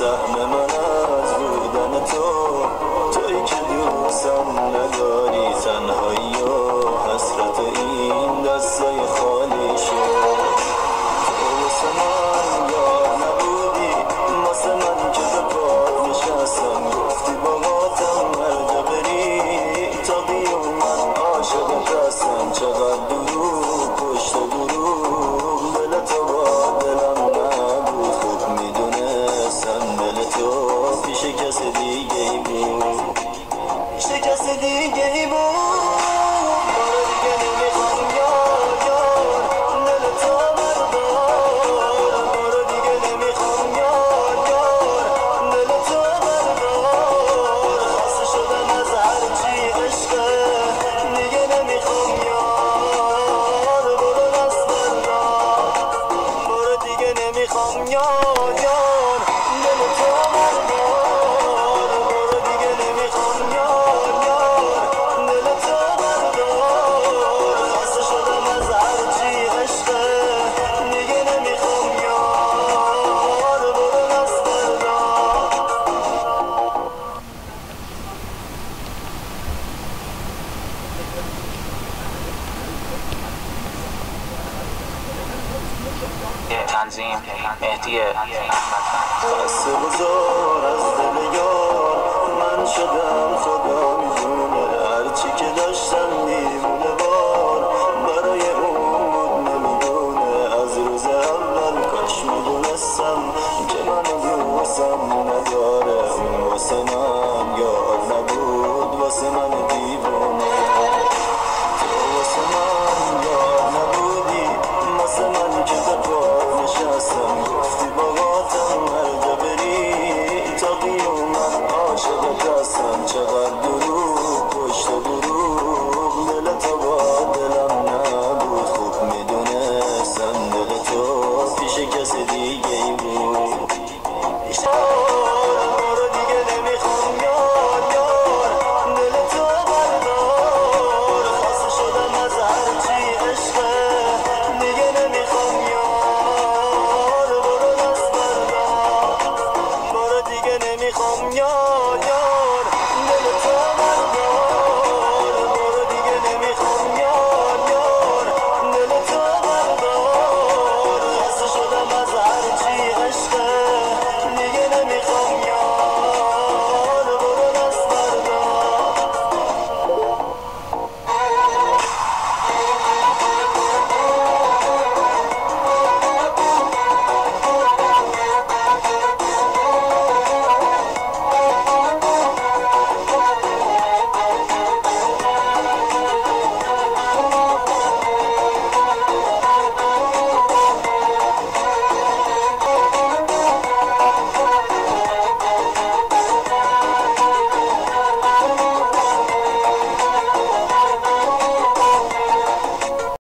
سهم من از بودن تویی که دوستم نداری، تنهایی و حسرت این دستای خالی شد. تو واسه من یار نبودی، واسه من که به پات نشستم، گفتی باهاتم هرجا بری تا بیام من عاشقت هستم. چقدر دروغ پشت دروغ، دل تو با دلم نبود، خوب میدونستم دل تو پیش کس دیگه ای بود، پیش کس دیگه ای بود. بار دیگه نمیخوام یار یار دل تو بردار، بار دیگه نمیخوام یار یار دل تو بردار. خسته شدم از هرچی عشقه، دیگه نمیخوام یار، برو دست بردار، برو دیگه نمیخوام یار یار دل تو بردار، برو دیگه نمیخوام یار یار دل تو بردار. خسته شدم از هرچی عشقه، دیگه نمیخوام یار، برو دست بردار. تنظیم مهدی احمدفند. خسته بزار از دل یار من شدم، خدا میدونه هرچی که داشتم دیوونه وار برای اون بود نمیدونه. از روز اول کاش میدونستم که منو دوستم نداره، اون واسه من یار نبود، واسه من دیوونه. تو واسه من یار نبودی، واسه من که به پات نشستم، گفتی باهاتم هرجا بری تا بیام من عاشقت هستم. چقدر دروغ پشت دروغ، دل تو با دلم نبود، خوب میدونستم دل تو پیش کس دیگه